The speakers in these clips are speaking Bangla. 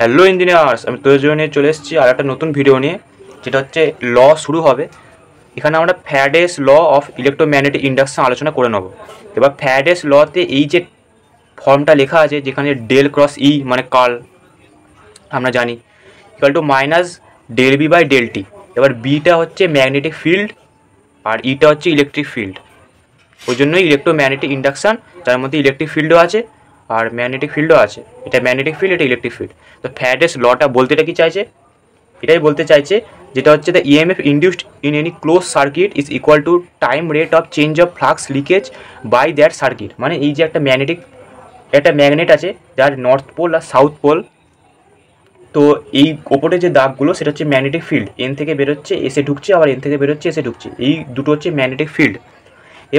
হ্যালো ইঞ্জিনিয়ার্স, আমি তোদের জন্য চলে এসেছি আর একটা নতুন ভিডিও নিয়ে, যেটা হচ্ছে ল শুরু হবে। এখানে আমরা Faraday's law of electromagnetic induction আলোচনা করে নেব। এবার ফ্যারাডেস লতে এই যে ফর্মটা লেখা আছে, যেখানে ডেল ক্রস ই মানে কার্ল আমরা জানি equal to minus del B by del T. এবার বিটা হচ্ছে ম্যাগনেটিক ফিল্ড আর ইটা হচ্ছে ইলেকট্রিক ফিল্ড। ওই জন্যই ইলেকট্রোম্যাগনেটিক ইন্ডাকশান, যার মধ্যে ইলেকট্রিক ফিল্ডও আছে আর ম্যাগনেটিক ফিল্ডও আছে। এটা ম্যাগনেটিক ফিল্ড, এটা ইলেকট্রিক ফিল্ড। তো ফ্যারাডেস লটা বলতে এটা কি চাইছে? এটাই বলতে চাইছে, যেটা হচ্ছে the EMF induced in any close circuit is equal to time rate of change of flux linkage by that circuit. মানে এই যে একটা ম্যাগনেট আছে যার নর্থ পোল আর সাউথ পোল, তো এই ওপরে যে দাগগুলো সেটা হচ্ছে ম্যাগনেটিক ফিল্ড। এন থেকে বেরোচ্ছে এসে ঢুকছে, আবার এন থেকে বেরোচ্ছে এসে ঢুকছে, এই দুটো হচ্ছে ম্যাগনেটিক ফিল্ড।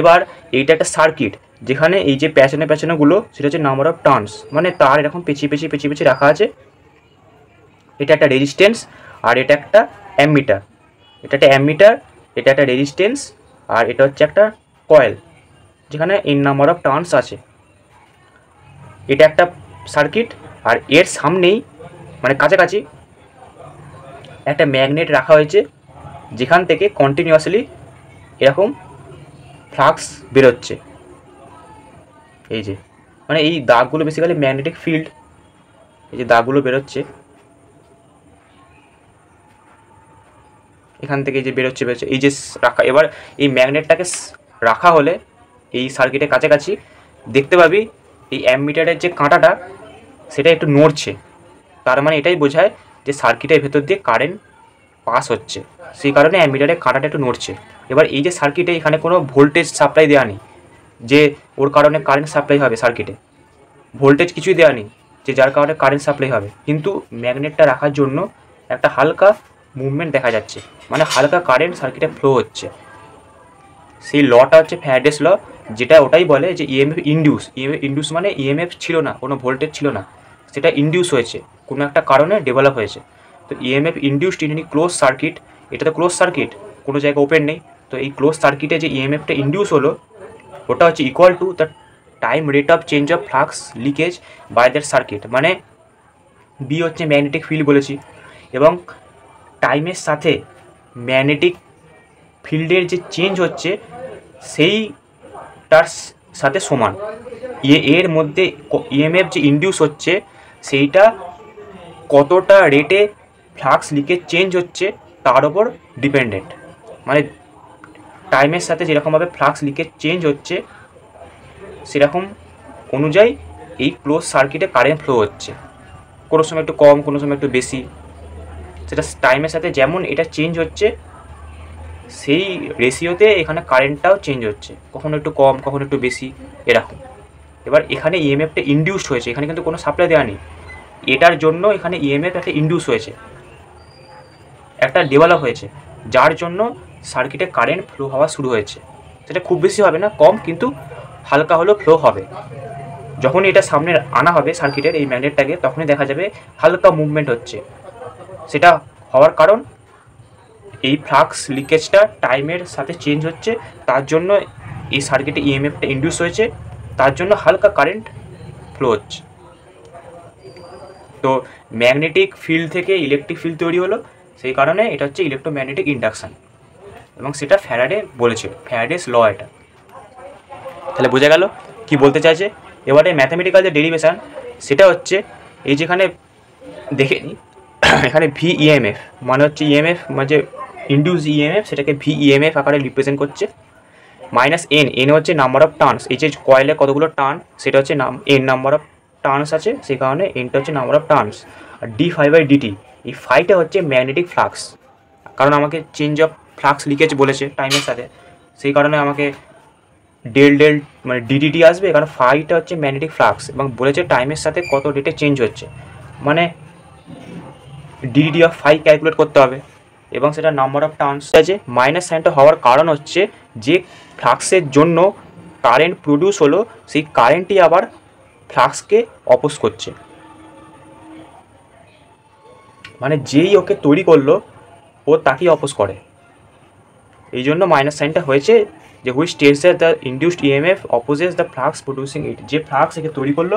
এবার এইটা একটা সার্কিট, যেখানে এই যে প্যাচানোগুলো সেটা হচ্ছে নাম্বার অফ টার্নস, মানে তার এরকম পেঁচিয়ে রাখা আছে। এটা একটা রেজিস্ট্যান্স আর এটা একটা অ্যামিটার। এটা একটা রেজিস্ট্যান্স আর এটা হচ্ছে একটা কয়েল, যেখানে এন নাম্বার অফ টার্নস আছে। এটা একটা সার্কিট, আর এর সামনেই মানে কাছাকাছি একটা ম্যাগনেট রাখা হয়েছে, যেখান থেকে কন্টিনিউয়াসলি এরকম ফ্লাক্স বেরোচ্ছে। এই যে মানে এই দাগগুলো বেসিক্যালি ম্যাগনেটিক ফিল্ড। এই যে দাগগুলো বেরোচ্ছে এখান থেকে, এই যে বেরোচ্ছে এই যে রাখা। এবার এই ম্যাগনেটটাকে রাখা হলে এই সার্কিটের কাছাকাছি দেখতে পাবি এই অ্যামিটারের যে কাঁটাটা সেটা একটু নড়ছে। তার মানে এটাই বোঝায় যে সার্কিটের ভেতর দিয়ে কারেন্ট পাস হচ্ছে, সেই কারণে অ্যামিটারের কাঁটাটা একটু নড়ছে। এবার এই যে সার্কিটে এখানে কোনো ভোল্টেজ সাপ্লাই দেওয়া নেই যে ওর কারণে কারেন্ট সাপ্লাই হবে, সার্কিটে ভোল্টেজ কিছুই দেওয়া নেই যে যার কারণে কারেন্ট সাপ্লাই হবে। কিন্তু ম্যাগনেটটা রাখার জন্য একটা হালকা মুভমেন্ট দেখা যাচ্ছে, মানে হালকা কারেন্ট সার্কিটে ফ্লো হচ্ছে। সেই লটা হচ্ছে ফ্যারাডেস ল, যেটা ওটাই বলে যে ইএমএফ ইন্ডিউস মানে ইএমএফ ছিল না, কোনো ভোল্টেজ ছিল না, সেটা ইন্ডিউস হয়েছে, কোনো একটা কারণে ডেভেলপ হয়েছে। তো EMF induced in any close circuit, এটা তো ক্লোজ সার্কিট, কোনো জায়গায় ওপেন নেই। তো এই ক্লোজ সার্কিটে যে ইএমএফটা ইন্ডিউস হলো ওটা হচ্ছে equal to the time rate of change of flux linkage by that circuit. মানে বি হচ্ছে ম্যাগনেটিক ফিল্ড বলেছি, এবং টাইমের সাথে ম্যাগনেটিক ফিল্ডের যে চেঞ্জ হচ্ছে সেইটার সাথে সমান। এর মধ্যে ইএমএফ যে ইন্ডিউস হচ্ছে সেইটা কতটা রেটে ফ্লাক্স লিকেজ চেঞ্জ হচ্ছে তার ওপর ডিপেন্ডেন্ট। মানে টাইমের সাথে যেরকমভাবে ফ্লাক্স লিকেজ চেঞ্জ হচ্ছে সেরকম অনুযায়ী এই ক্লোজ সার্কিটে কারেন্ট ফ্লো হচ্ছে, কোনো সময় একটু কম, কোনো সময় একটু বেশি। সেটা টাইমের সাথে যেমন এটা চেঞ্জ হচ্ছে সেই রেশিওতে এখানে কারেন্টটাও চেঞ্জ হচ্ছে, কখনো একটু কম কখনো একটু বেশি এরকম। এবার এখানে ইএমএফটা ইন্ডিউস হয়েছে, এখানে কিন্তু কোনো সাপ্লাই দেওয়া নেই, এটার জন্য এখানে ইএমএফ একটা ইন্ডিউস হয়েছে, একটা ডেভেলপ হয়েছে, যার জন্য সার্কিটে কারেন্ট ফ্লো হওয়া শুরু হয়েছে। সেটা খুব বেশি হবে না, কম, কিন্তু হালকা হলেও ফ্লো হবে। যখনই এটা সামনে আনা হবে সার্কিটের এই ম্যাগনেটটাকে, তখনই দেখা যাবে হালকা মুভমেন্ট হচ্ছে। সেটা হওয়ার কারণ এই ফ্লাক্স লিকেজটা টাইমের সাথে চেঞ্জ হচ্ছে, তার জন্য এই সার্কিটে ইএমএফটা ইন্ডিউস হয়েছে, তার জন্য হালকা কারেন্ট ফ্লো হচ্ছে। তো ম্যাগনেটিক ফিল্ড থেকে ইলেকট্রিক ফিল্ড তৈরি হলো, সেই কারণে এটা হচ্ছে ইলেকট্রোম্যাগনেটিক ইন্ডাকশান, এবং সেটা ফ্যারাডে বলেছিল, ফ্যারাডেস ল এটা। তাহলে বোঝা গেল কি বলতে চাইছে। এবারে ম্যাথামেটিক্যাল যে ডেরিভেশান সেটা হচ্ছে এই যেখানে দেখে নিই, এখানে ভি ইএমএফ মানে হচ্ছে ইএমএফ মানে যে ইন্ডিউস ইএমএফ, সেটাকে ভি ইএমএফ আকারে রিপ্রেজেন্ট করছে। মাইনাস এন হচ্ছে নাম্বার অফ টার্নস, এই যে কয়েলে কতগুলো টার্ন সেটা হচ্ছে এন নাম্বার অফ টার্নস আছে, সেই কারণে এনটা হচ্ছে নাম্বার অফ টার্নস। আর ডি ফাই বাই ডিটি, এই ফাইটা হচ্ছে ম্যাগনেটিক ফ্লাক্স, কারণ আমাকে চেঞ্জ অফ ফ্লাক্স লিকেজ বলেছে টাইমের সাথে, সেই কারণে আমাকে ডেল মানে ডিডিটি আসবে, কারণ ফাইটা হচ্ছে ম্যাগনেটিক ফ্লাক্স, এবং বলেছে টাইমের সাথে কত রেটে চেঞ্জ হচ্ছে, মানে ডিডিটি অফ ফাই ক্যালকুলেট করতে হবে, এবং সেটা নাম্বার অফ টার্নস আছে। মাইনাস সাইনটা হওয়ার কারণ হচ্ছে যে ফ্লাক্সের জন্য কারেন্ট প্রডিউস হলো, সেই কারেন্টই আবার ফ্লাক্সকে অপোজ করছে, মানে যেই ওকে তৈরি করলো ও তাকেই অপোজ করে। এই জন্য মাইনাস সাইনটা হয়েছে, যে which tells the induced EMF opposes the flux producing it, যে ফ্লাক্স একে তৈরি করলো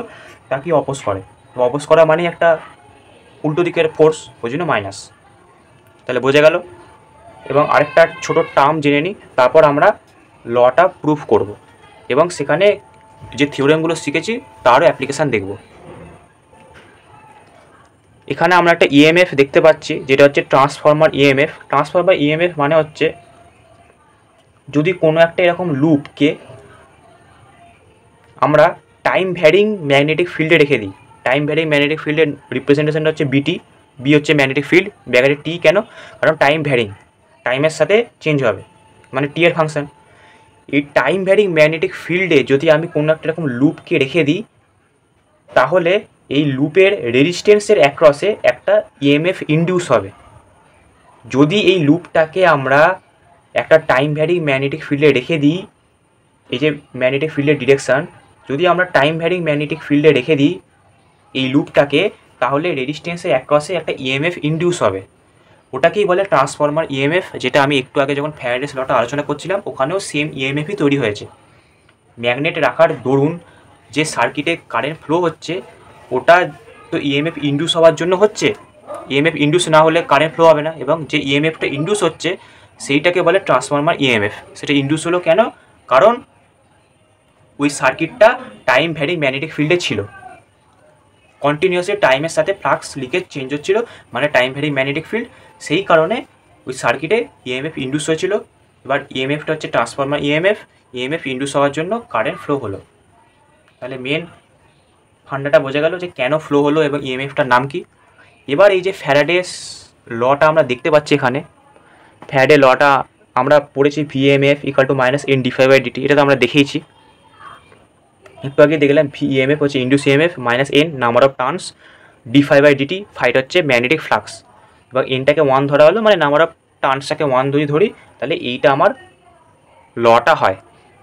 তাকেই অপোজ করে। তো অপোজ করা মানে একটা উল্টো দিকের ফোর্স, ওই জন্য মাইনাস। তাহলে বোঝা গেল। এবং আরেকটা ছোট টার্ম জেনে নিই, তারপর আমরা লটা প্রুফ করব এবং সেখানে যে থিওরেমগুলো শিখেছি তারও অ্যাপ্লিকেশান দেখব। এখানে আমরা একটা ইএমএফ দেখতে পাচ্ছি, যেটা হচ্ছে ট্রান্সফর্মার ইএমএফ। ট্রান্সফর্মার ইএমএফ মানে হচ্ছে যদি কোনো একটা এরকম লুপকে আমরা টাইম ভ্যারিং ম্যাগনেটিক ফিল্ডে রেখে দিই। টাইম ভ্যারিং ম্যাগনেটিক ফিল্ডের রিপ্রেজেন্টেশনটা হচ্ছে বিটি, বি হচ্ছে ম্যাগনেটিক ফিল্ড, ব্যাগারে টি কেন, কারণ টাইম ভ্যারিং, টাইমের সাথে চেঞ্জ হবে, মানে টি এর ফাংশন। এই টাইম ভ্যারিং ম্যাগনেটিক ফিল্ডে যদি আমি কোনো একটা এরকম লুপকে রেখে দিই, তাহলে এই লুপের রেজিস্ট্যান্সের অ্যাক্রসে একটা ইএমএফ ইনডিউস হবে। যদি এই লুপটাকে আমরা একটা টাইম ভ্যারিং ম্যাগনেটিক ফিল্ডে রেখে দিই, এই যে ম্যাগনেটিক ফিল্ডের ডিরেকশান, যদি আমরা টাইম ভ্যারিং ম্যাগনেটিক ফিল্ডে রেখে দিই এই লুপটাকে, তাহলে রেজিস্ট্যান্সের অ্যাক্রসে একটা ইএমএফ ইনডিউস হবে। ওটাকেই বলে ট্রান্সফর্মার ইএমএফ, যেটা আমি একটু আগে যখন ফ্যারাডেস লটা আলোচনা করছিলাম ওখানেও সেম ইএমএফই তৈরি হয়েছে। ম্যাগনেট রাখার দরুন যে সার্কিটে কারেন্ট ফ্লো হচ্ছে, ওটা তো ইএমএফ ইনডিউস হওয়ার জন্য হচ্ছে। ইএমএফ ইনডিউস না হলে কারেন্ট ফ্লো হবে না, এবং যে ইএমএফটা ইনডিউস হচ্ছে সেইটাকে বলে ট্রান্সফর্মার ইএমএফ। সেটা ইনডিউস হলো কেন? কারণ ওই সার্কিটটা টাইম ভ্যারিং ম্যাগনেটিক ফিল্ডে ছিল, কন্টিনিউয়াসলি টাইমের সাথে ফ্লাক্স লিকেজ চেঞ্জ হচ্ছিল, মানে টাইম ভ্যারিং ম্যাগনেটিক ফিল্ড। সেই কারণে ওই সার্কিটে ইএমএফ ইনডিউস হয়েছিল। এবার ইএমএফটা হচ্ছে ট্রান্সফর্মার ইএমএফ, ইএমএফ ইনডিউস হওয়ার জন্য কারেন্ট ফ্লো হলো। তাহলে মেন ফান্ডাটা বোঝা গেল যে কেন ফ্লো হলো এবং ইএমএফটার নাম কি। এবার এই যে ফ্যারাডেস লটা আমরা দেখতে পাচ্ছি এখানে, ফ্যারাডে লটা আমরা পড়েছি VMF equal to minus N d phi by DT, এটা তো আমরা দেখেইছি। একটু আগে দেখলাম ভিএমএফ হচ্ছে induce EMF, minus N number of turns, d phi by DT, phi হচ্ছে ম্যাগনেটিক ফ্লাক্স। এবার এনটাকে 1 ধরা হলো, মানে নাম্বার অফ টার্নসটাকে 1 যদি ধরি, তাহলে এইটা আমার লটা হয়।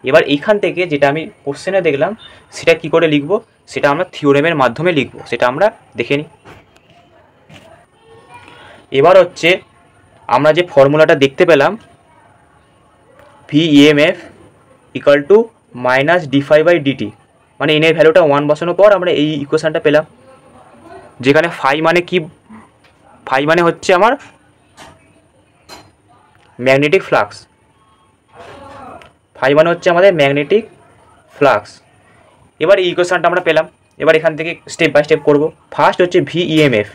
এবার এইখান থেকে যেটা আমি কোশ্চেনে দেখলাম সেটা কি করে লিখবো, সেটা আমরা থিওরেমের মাধ্যমে লিখবো, সেটা আমরা দেখে নিই। এবার হচ্ছে আমরা যে ফর্মুলাটা দেখতে পেলাম, VMF equal to minus d phi by DT, মানে এনের ভ্যালুটা 1 বসানোর পর আমরা এই ইকুয়েশনটা পেলাম, যেখানে ফাই মানে কি, ফাই মানে হচ্ছে আমার ম্যাগনেটিক ফ্লাক্স, ফাই মানে হচ্ছে আমাদের ম্যাগনেটিক ফ্লাক্স। এবার এই ইকুয়েশনটা আমরা পেলাম। এবার এখান থেকে স্টেপ বাই স্টেপ করব। ফার্স্ট হচ্ছে ভিইএমএফ,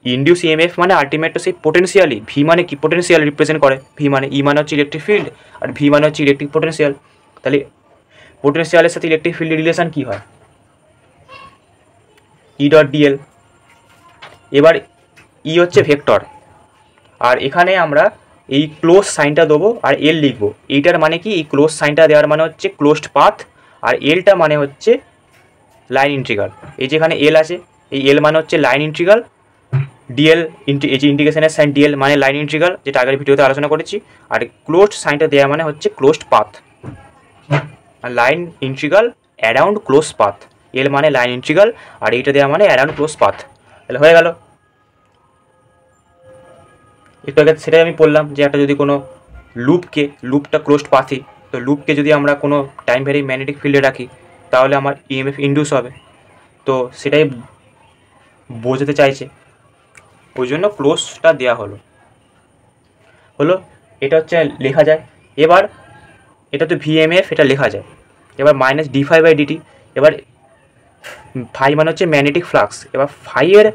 ইনডিউস ইএমএফ মানে আলটিমেট তো সেই পোটেন্সিয়ালি, ভি মানে কি, পোটেন্সিয়াল রিপ্রেজেন্ট করে, ভি মানে, ই মানে হচ্ছে ইলেকট্রিক ফিল্ড, আর ভি মানে হচ্ছে ইলেকট্রিক পোটেন্সিয়াল। তাহলে পোটেন্সিয়ালের সাথে ইলেকট্রিক ফিল্ডের রিলেশন কী হয়, ই ডট ডিএল। এবার ই হচ্ছে ভেক্টর, আর এখানে আমরা এই ক্লোজ সাইনটা দেবো আর এল লিখবো। এইটার মানে কি, এই ক্লোজ সাইনটা দেওয়ার মানে হচ্ছে ক্লোজড পাথ, আর এলটা মানে হচ্ছে লাইন ইন্টিগ্রাল। এই যেখানে এল আছে, এই এল মানে হচ্ছে লাইন ইন্টিগ্রাল, ডিএল এই যে ইন্টিগ্রেশনের সাইন ডিএল মানে লাইন ইন্টিগ্রাল, যেটা আগের ভিডিওতে আলোচনা করেছি। আর ক্লোজড সাইনটা দেওয়া মানে হচ্ছে ক্লোজড পাথ, আর line integral around close path. L মানে লাইন ইন্টিগ্রাল, আর এইটা দেওয়া মানে অ্যারাউন্ড ক্লোজ পাথ। তাহলে হয়ে গেল। একটু আগে সেটাই আমি বললাম যে একটা যদি কোনো লুপটা ক্লোজড পাথই, তো লুপকে যদি আমরা কোনো টাইম ভ্যারি ম্যাগনেটিক ফিল্ডে রাখি তাহলে আমার ইএমএফ ইনডিউস হবে। তো সেটাই বোঝাতে চাইছে, ওই জন্য ক্লোজটা দেওয়া হলো। এটা হচ্ছে লেখা যায়। এবার এটা তো ভিএমএফ, এটা লেখা যায়। এবার মাইনাস ডিফাই বাই ডিটি, এবার ফাই মানে হচ্ছে ম্যাগনেটিক ফ্লাক্স। এবার ফাইয়ের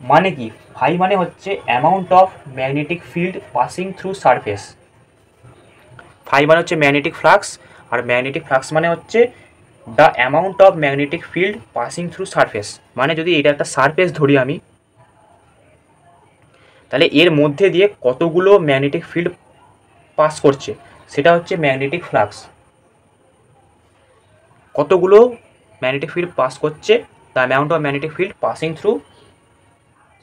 মানে কি, ফাই মানে হচ্ছে amount of magnetic field passing through surface. Phi মানে হচ্ছে ম্যাগনেটিক ফ্লাক্স, আর ম্যাগনেটিক ফ্লাক্স মানে হচ্ছে the amount of magnetic field passing through surface. মানে যদি এটা একটা সারফেস ধরি আমি, তাহলে এর মধ্যে দিয়ে কতগুলো ম্যাগনেটিক ফিল্ড পাস করছে সেটা হচ্ছে ম্যাগনেটিক ফ্লাক্স। কতগুলো ম্যাগনেটিক ফিল্ড পাস করছে, the amount of magnetic field passing through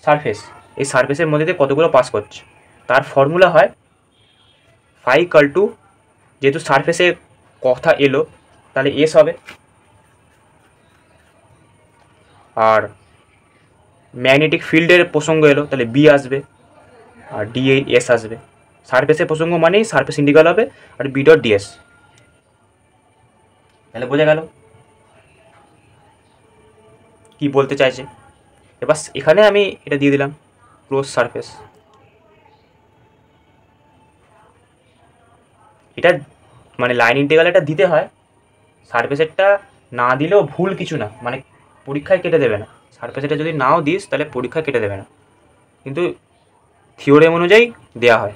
surface, এই সারফেসের মধ্যে দিয়ে কতগুলো পাস করছে, তার ফর্মুলা হয় ফাই ইকুয়াল টু, যেহেতু সারফেসে কথা এলো তাহলে এস হবে, আর ম্যাগনেটিক ফিল্ডের প্রসঙ্গ এলো তাহলে বি আসবে, আর ডি এস আসবে। সারফেসের প্রসঙ্গ মানেই সারফেস ইন্টিগ্রাল হবে, আর বি ডট ডিএস। তাহলে বোঝা গেল কি বলতে চাইছে। এবার এখানে আমি এটা দিয়ে দিলাম ক্লোজ সারফেস। এটা মানে লাইন ইন্টিগ্রাল এটা দিতে হয়, সারফেসেরটা না দিলেও ভুল কিছু না, মানে পরীক্ষায় কেটে দেবে না। সারফেসেরটা যদি নাও দিস তাহলে পরীক্ষায় কেটে দেবে না, কিন্তু থিওরেম অনুযায়ী দেওয়া হয়,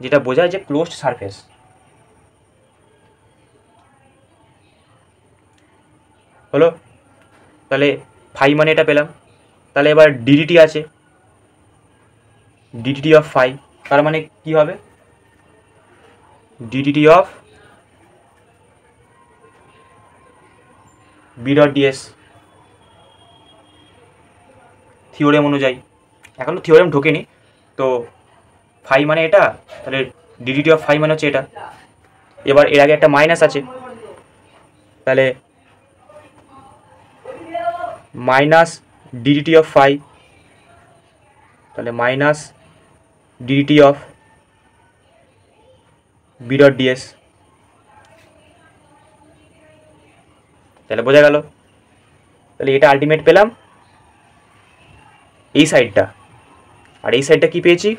যেটা বোঝায় যে ক্লোজড সারফেস। হলো, তাহলে ফাই মানে এটা পেলাম। তাহলে এবার ডিডিটি আছে, ডিডিটি অফ ফাই, তার মানে কি হবে, DDT of B dot DS theorem অনুযায়ী। এখন তো থিওরেম ঢোকেনি, তো ফাই মানে এটা, তাহলে ডিডিটি অফ ফাই মানে হচ্ছে এটা। এবার এর আগে একটা মাইনাস আছে, তাহলে মাইনাস ডিডিটি অফ ফাই, তাহলে minus DDT of B dot DS. তাহলে বোঝা গেল, তাহলে এটা আলটিমেট পেলাম এই সাইডটা, আর এই সাইডটা কি পেয়েছি,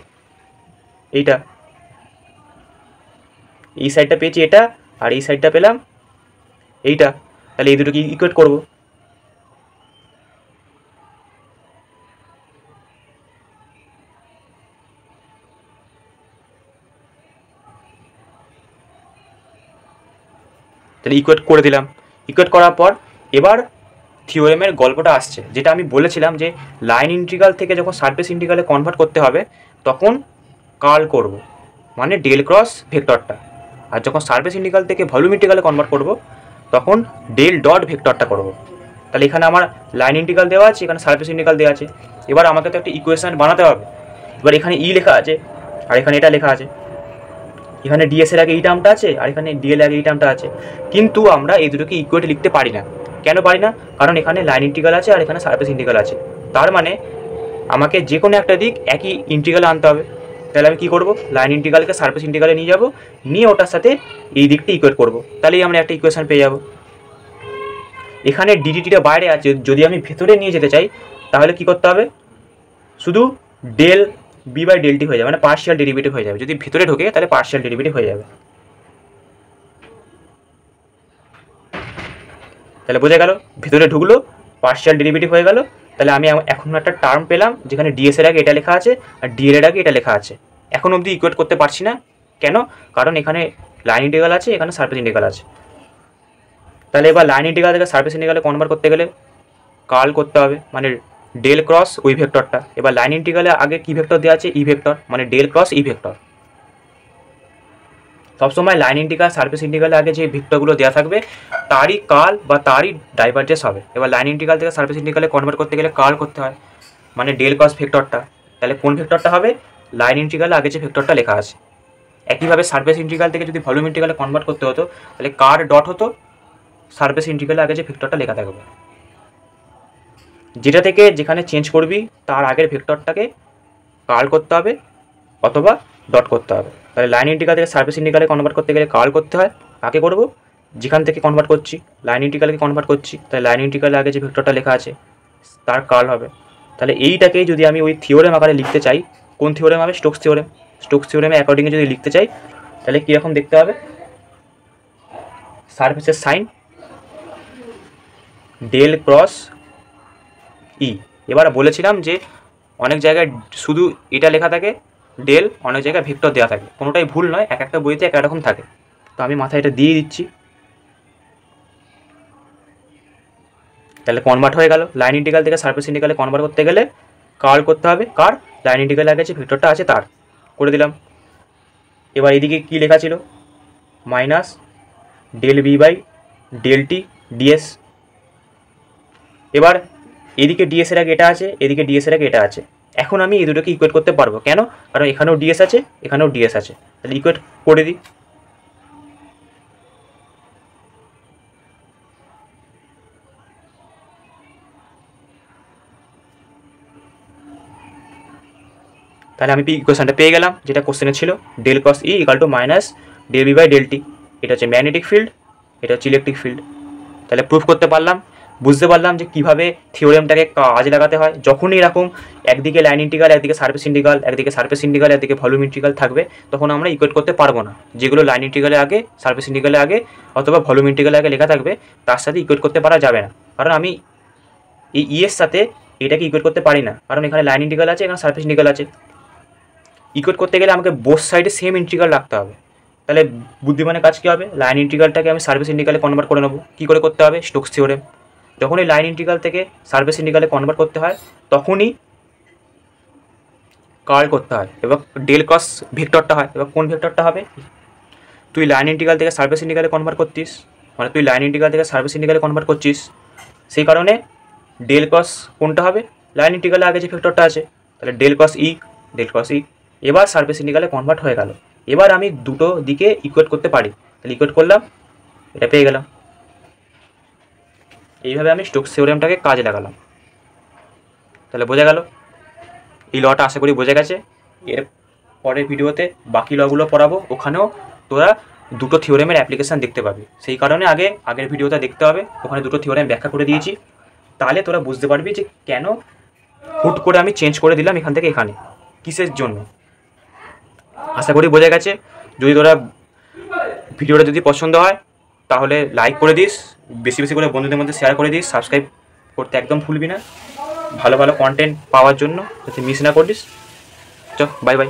এইটা, এই সাইডটা পেয়েছি এটা, আর এই সাইডটা পেলাম এইটা। তাহলে এই দুটোকে ইকুয়েট করবো, তাহলে ইকুয়েট করে দিলাম। ইকুয়েট করার পর এবার থিওরেমের গল্পটা আসছে, যেটা আমি বলেছিলাম যে লাইন ইন্টিগ্রাল থেকে যখন সারফেস ইন্টিগ্রালে কনভার্ট করতে হবে তখন কার্ল করব, মানে ডেল ক্রস ভেক্টরটা, আর যখন সারফেস ইন্টিগ্রাল থেকে ভলিউম ইন্টিগ্রালে কনভার্ট করব তখন ডেল ডট ভেক্টরটা করব। তাহলে এখানে আমার লাইন ইন্টিগ্রাল দেওয়া আছে, এখানে সারফেস ইন্টিগ্রাল দেওয়া আছে, এবার আমাকে তো একটা ইকুয়েশন বানাতে হবে। এবার এখানে ই লেখা আছে আর এখানে এটা লেখা আছে, এখানে ডিএস এর আগে এই টার্মটা আছে আর এখানে ডিএল এর আগে এই টার্মটা আছে, কিন্তু আমরা এই দুটোকে ইকুয়েট লিখতে পারি না। কেন পারি না, কারণ এখানে লাইন ইন্টিগ্রাল আছে আর এখানে সারফেস ইন্টিগ্রাল আছে, তার মানে আমাকে যে কোনো একটা দিক একই ইন্টিগ্রালে আনতে হবে। তাহলে আমি কী করবো, লাইন ইন্টিগ্রালকে সারফেস ইন্টিগ্রালে নিয়ে যাবো, নিয়ে ওটার সাথে এই দিকটা ইকুয়েট করবো, তাহলেই আমরা একটা ইকুয়েশন পেয়ে যাবো। এখানে ডিডিটিটা বাইরে আছে, যদি আমি ভেতরে নিয়ে যেতে চাই তাহলে কি করতে হবে, শুধু del B by del T হয়ে যাবে, মানে পার্শিয়াল ডেরিভেটিভ হয়ে যাবে। যদি ভিতরে ঢোকে তাহলে পার্শিয়াল ডেরিভেটিভ হয়ে যাবে। তাহলে বোঝা গেল, ভিতরে ঢুকলো পার্শিয়াল ডেরিভেটিভ হয়ে গেল। তাহলে আমি এখন একটা টার্ম পেলাম যেখানে ডিএস এর আগে এটা লেখা আছে আর ডিএল এর আগে এটা লেখা আছে। এখন অবধি ইকুয়েট করতে পারছি না, কেন, কারণ এখানে লাইন ইন্টিগ্রাল আছে, এখানে সারফেস ইন্টিগ্রাল আছে। তাহলে এবার লাইন ইন্টিগ্রাল থেকে সারফেস ইন্টিগ্রালে কনভার্ট করতে গেলে কার্ল করতে হবে, মানে ডেল ক্রস ওই ভেক্টরটা। এবার লাইন ইন্টিগ্রালে আগে কি ভেক্টর দেওয়া আছে, ই ভেক্টর, মানে ডেল ক্রস ই ভেক্টর। সবসময় লাইন ইন্টিগ্রাল সারফেস ইন্টিগ্রালে আগে যে ভেক্টরগুলো দেওয়া থাকবে তারই কার্ল বা তারই ডাইভারজেন্স হবে। এবার লাইন ইন্টিগ্রাল থেকে সারফেস ইন্টিগ্রালে কনভার্ট করতে গেলে কার্ল করতে হয়, মানে ডেল ক্রস ভেক্টরটা। তাহলে কোন ভেক্টরটা হবে, লাইন ইন্টিগ্রালে আগে যে ভেক্টরটা লেখা আছে। একইভাবে সারফেস ইন্টিগ্রাল থেকে যদি ভলিউম ইন্টিগ্রালে কনভার্ট করতে হতো তাহলে কার ডট হতো, সারফেস ইন্টিগ্রালে আগে যে ভেক্টরটা লেখা থাকবে, যেটা থেকে যেখানে চেঞ্জ করবি তার আগের ভেক্টরটাকে কার্ল করতে হবে অথবা ডট করতে হবে। তাহলে লাইন ইন্টিগ্রাল থেকে সারফেস ইন্টিগ্রালে কনভার্ট করতে গেলে কার্ল করতে হয়, কাকে করব, যেখান থেকে কনভার্ট করছি লাইন ইন্টিগ্রালকে কনভার্ট করছি, তাহলে লাইন ইন্টিগ্রালে আগে যে ভেক্টরটা লেখা আছে তার কার্ল হবে। তাহলে এইটাকেই যদি আমি ওই থিওরেম আকারে লিখতে চাই, কোন থিওরেম হবে, স্টোকস থিওরেম। স্টোকস থিওরেমে অ্যাকর্ডিংয়ে যদি লিখতে চাই তাহলে কীরকম দেখতে হবে, সারফেসের সাইন ডেল ক্রস ই। এবার বলেছিলাম যে অনেক জায়গায় শুধু এটা লেখা থাকে ডেল, অনেক জায়গায় ভেক্টর দেওয়া থাকে, কোনোটাই ভুল নয়, এক একটা বইতে এক রকম থাকে। তো আমি মাথায় এটা দিয়ে দিচ্ছি। তাহলে কনভার্ট হয়ে গেল, লাইন ইন্টিগ্রাল থেকে সারফেস ইন্টিগ্রালে কনভার্ট করতে গেলে কার্ল করতে হবে, কার, লাইন ইন্টিগ্রাল আগে যে ভেক্টরটা আছে তার, করে দিলাম। এবার এদিকে কী লেখা ছিল, minus del B by del T DS. এবার এদিকে ডিএস এর আগে এটা আছে, এদিকে ডিএস এর আগে এটা আছে। এখন আমি এই দুটোকে ইকুয়েট করতে পারবো, কেন, কারণ এখানেও ডিএস আছে এখানেও ডিএস আছে। তাহলে ইকুয়েট করে দিই। তাহলে আমি ইকুয়েশনটা পেয়ে গেলাম যেটা কোশ্চেনে ছিল, del cross E equal to minus del B by del T. এটা হচ্ছে ম্যাগনেটিক ফিল্ড, এটা হচ্ছে ইলেকট্রিক ফিল্ড। তাহলে প্রুফ করতে পারলাম বুঝতে পারলাম যে কীভাবে থিওরেমটাকে কাজে লাগাতে হয়। যখনই এরকম একদিকে লাইন ইন্টিগ্রাল, একদিকে সারফেস ইন্টিগ্রাল, একদিকে সারফেস ইন্টিগ্রাল, একদিকে ভলিউম ইন্টিগ্রাল থাকবে, তখন আমরা ইকুয়েট করতে পারবো না। যেগুলো লাইন ইন্টিগ্রালের আগে, সারফেস ইন্টিগ্রালের আগে অথবা ভলিউম ইন্টিগ্রালের আগে লেখা থাকবে, তার সাথে ইকুয়েট করতে পারা যাবে না। কারণ আমি এই এর সাথে এটাকে ইকুয়েট করতে পারি না, কারণ এখানে লাইন ইন্টিগ্রাল আছে, এখানে সারফেস ইন্টিগ্রাল আছে। ইকুয়েট করতে গেলে আমাকে বোথ সাইডে সেম ইন্টিগ্রাল রাখতে হবে। তাহলে বুদ্ধিমানের কাজ কী হবে? লাইন ইন্টিগ্রালটাকে আমি সারফেস ইন্টিগ্রালে কনভার্ট করে নেবো। কী করে করতে হবে? Stokes theorem. যখনই লাইন ইন্টিগ্রাল থেকে সারফেস ইন্টিগ্রালে কনভার্ট করতে হয়, তখনই কার্ল করতে হয়। এবার ডেল ক্রস ভেক্টরটা হয়। এবার কোন ভেক্টরটা হবে? তুই লাইন ইন্টিগ্রাল থেকে সারফেস ইন্টিগ্রালে কনভার্ট করতিস, মানে তুই লাইন ইন্টিগ্রাল থেকে সারফেস ইন্টিগ্রালে কনভার্ট করছিস, সেই কারণে ডেল ক্রস কোনটা হবে? লাইন ইন্টিগ্রালে আগে যে ভেক্টরটা আছে, তাহলে ডেল ক্রস ই, ডেল ক্রস ই। এবার সারফেস ইন্টিগ্রালে কনভার্ট হয়ে গেল। এবার আমি দুটো দিকে ইকুয়েট করতে পারি। তাহলে ইকুয়েট করলাম, এটা পেয়ে গেলাম। এইভাবে আমি স্টোকস থিওরেমটাকে কাজে লাগালাম। তাহলে বোঝা গেল? এই লটা আশা করি বোঝা গেছে। এর পরের ভিডিওতে বাকি লগুলো পড়াবো, ওখানেও তোরা দুটো থিওরেমের অ্যাপ্লিকেশান দেখতে পাবি। সেই কারণে আগের ভিডিওটা দেখতে হবে, ওখানে দুটো থিওরেম ব্যাখ্যা করে দিয়েছি। তাহলে তোরা বুঝতে পারবি যে কেন হুট করে আমি চেঞ্জ করে দিলাম এখান থেকে এখানে, কিসের জন্য। আশা করি বোঝা গেছে। যদি তোরা ভিডিওটা যদি পছন্দ হয় তাহলে লাইক করে দিস, বেশি বেশি করে বন্ধুদের মধ্যে শেয়ার করে দিস, সাবস্ক্রাইব করতে একদম ভুলবি না, ভালো ভালো কন্টেন্ট পাওয়ার জন্য, যাতে মিস না করিস। চল, বাই বাই।